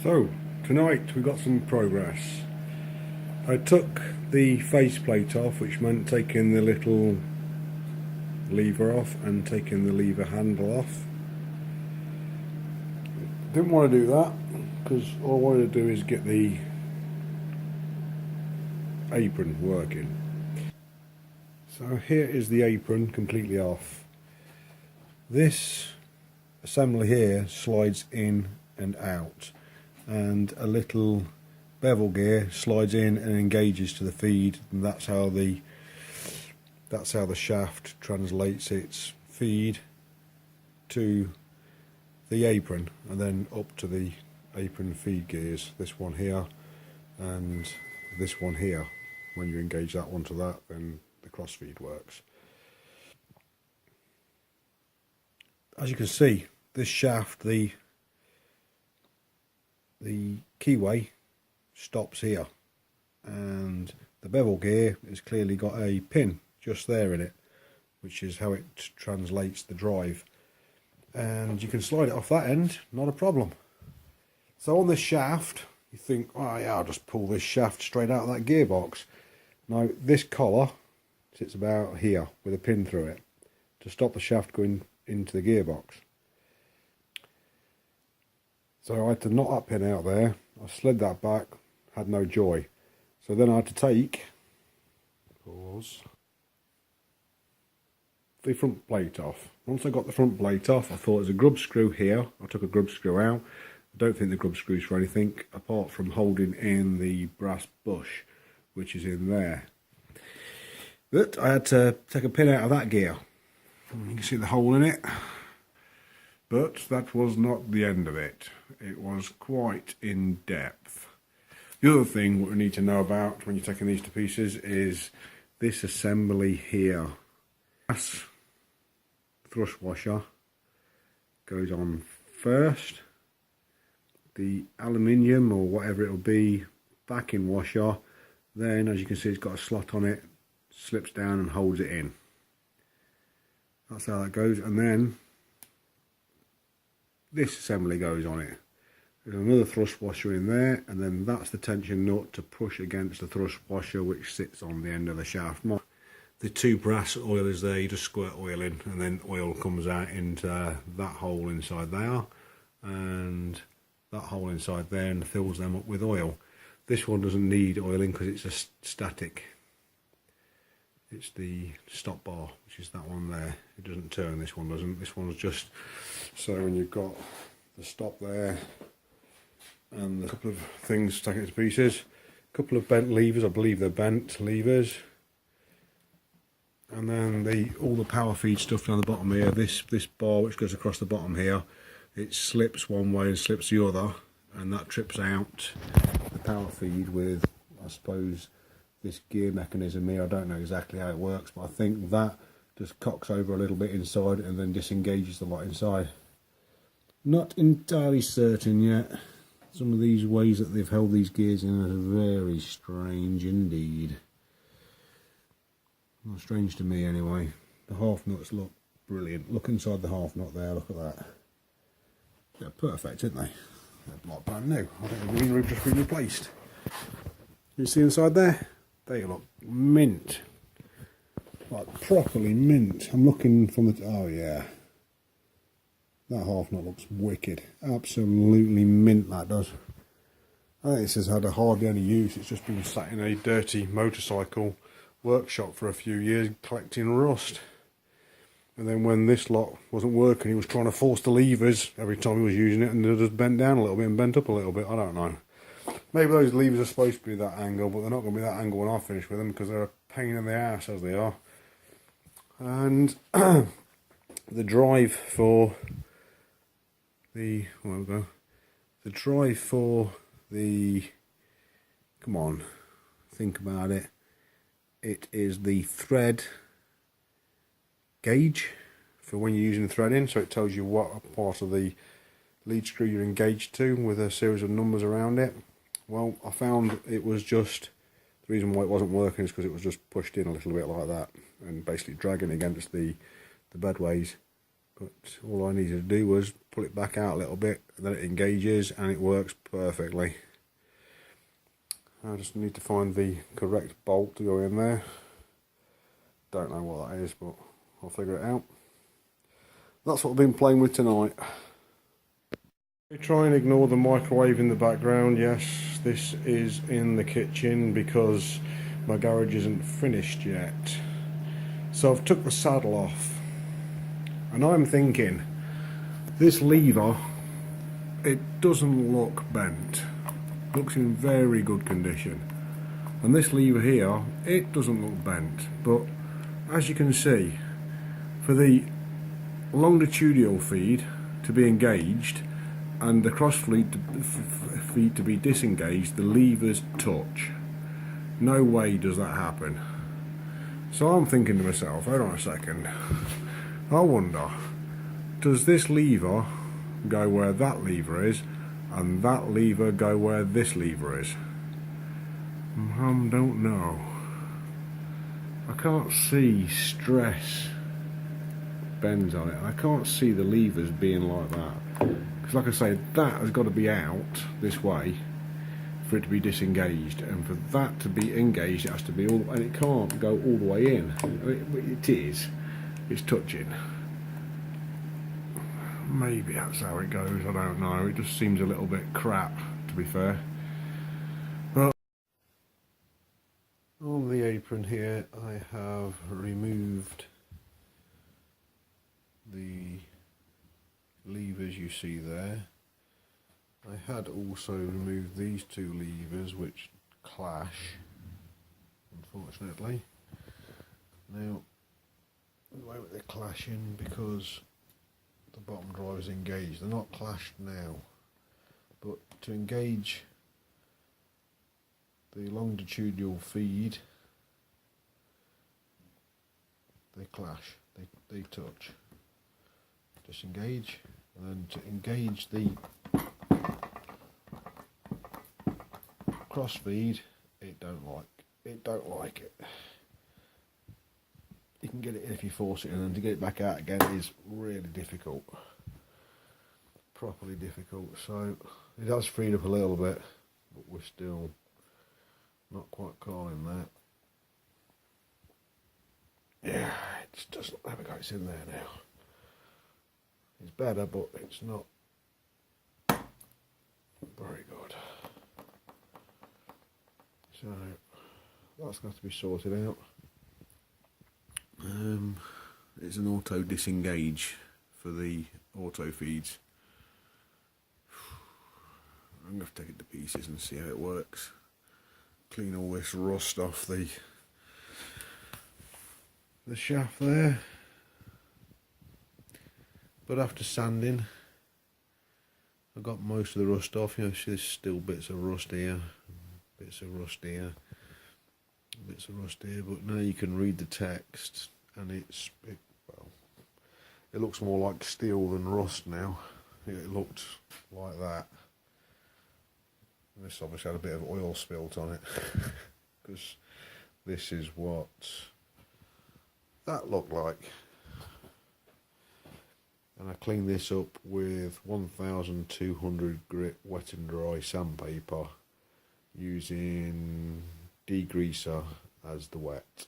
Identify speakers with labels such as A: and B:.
A: So, tonight we got some progress. I took the faceplate off, which meant taking the little lever off and taking the lever handle off. Didn't want to do that because all I wanted to do is get the apron working. So here is the apron completely off. This assembly here slides in and out, and a little bevel gear slides in and engages to the feed, and that's how the shaft translates its feed to the apron and then up to the apron feed gears, this one here and this one here. When you engage that one to that, then the cross feed works. As you can see, this shaft, the keyway stops here, and the bevel gear has clearly got a pin just there in it, which is how it translates the drive, and you can slide it off that end, not a problem. So on this shaft, you think, oh yeah, I'll just pull this shaft straight out of that gearbox. Now this collar sits about here with a pin through it to stop the shaft going into the gearbox. So I had to knot that pin out there. I slid that back, had no joy. So then I had to take the front plate off. Once I got the front plate off, I thought there's a grub screw here. I took a grub screw out. I don't think the grub screw's for anything apart from holding in the brass bush, which is in there. But I had to take a pin out of that gear. You can see the hole in it. But that was not the end of it. It was quite in depth. The other thing what we need to know about when you're taking these to pieces is this assembly here. This thrust washer goes on first. The aluminium or whatever it'll be backing washer, then as you can see it's got a slot on it, slips down and holds it in. That's how that goes, and then this assembly goes on it. There's another thrust washer in there, and then that's the tension nut to push against the thrust washer, which sits on the end of the shaft. The two brass oilers there, you just squirt oil in and then oil comes out into that hole inside there and that hole inside there, and fills them up with oil. This one doesn't need oiling because it's a static. It's the stop bar, which is that one there. It doesn't turn, this one doesn't. This one's just so when you've got the stop there and a couple of things to take it to pieces. A couple of bent levers, I believe they're bent levers. And then all the power feed stuff down the bottom here. This bar which goes across the bottom here, it slips one way and slips the other, and that trips out the power feed with, I suppose, this gear mechanism here. I don't know exactly how it works, but I think that just cocks over a little bit inside and then disengages the lot inside. Not entirely certain yet. Some of these ways that they've held these gears in are very strange indeed. Not strange to me anyway. The half nuts look brilliant. Look inside the half nut there, look at that. They're perfect, aren't they? They're like brand new. I think the green room just been replaced. You see inside there? They look mint. Like properly mint. I'm looking from the... oh yeah. That half nut looks wicked. Absolutely mint that does. I think this has had hardly any use. It's just been sat in a dirty motorcycle workshop for a few years collecting rust. And then when this lot wasn't working, he was trying to force the levers every time he was using it, and they just bent down a little bit and bent up a little bit. I don't know. Maybe those levers are supposed to be that angle, but they're not going to be that angle when I finish with them because they're a pain in the ass as they are. And the drive for the... where we go? The drive for the... come on, think about it. It is the thread gauge for when you're using threading, so it tells you what part of the lead screw you're engaged to with a series of numbers around it. Well, I found it was just, the reason why it wasn't working is because it was just pushed in a little bit like that and basically dragging against the bedways but all I needed to do was pull it back out a little bit, then it engages and it works perfectly. I just need to find the correct bolt to go in there. Don't know what that is, but I'll figure it out. That's what I've been playing with tonight. Try and ignore the microwave in the background. Yes, this is in the kitchen because my garage isn't finished yet. So I've took the saddle off, and I'm thinking this lever, it doesn't look bent. It looks in very good condition. And this lever here, it doesn't look bent, but as you can see, for the longitudinal feed to be engaged and the cross feed to be disengaged, the levers touch. No way does that happen. So I'm thinking to myself, hold on a second, I wonder, does this lever go where that lever is and that lever go where this lever is? I don't know. I can't see stress bends on it. I can't see the levers being like that. Because like I say, that has got to be out this way for it to be disengaged, and for that to be engaged it has to be all, and it can't go all the way in. It is. It's touching. Maybe that's how it goes, I don't know. It just seems a little bit crap, to be fair. But on the apron here I have removed the levers you see there. I had also removed these two levers which clash, unfortunately. Now, the way they're clashing because the bottom drive is engaged. They're not clashed now, but to engage the longitudinal feed, they clash, they touch. Disengage, and then to engage the cross feed, it don't like it. You can get it in if you force it, and then to get it back out again is really difficult, properly difficult. So it has freed up a little bit, but we're still not quite calling that. Yeah, it just doesn't. There we go, it's in there now. It's better, but it's not very good. So that's got to be sorted out. It's an auto disengage for the auto feeds. I'm going to have to take it to pieces and see how it works. Clean all this rust off the shaft there. But after sanding, I got most of the rust off. You know, see there's still bits of rust here, bits of rust here, bits of rust here. But now you can read the text, and it looks more like steel than rust now. It looked like that. This obviously had a bit of oil spilt on it, because this is what that looked like. And I cleaned this up with 1200 grit wet and dry sandpaper using degreaser as the wet.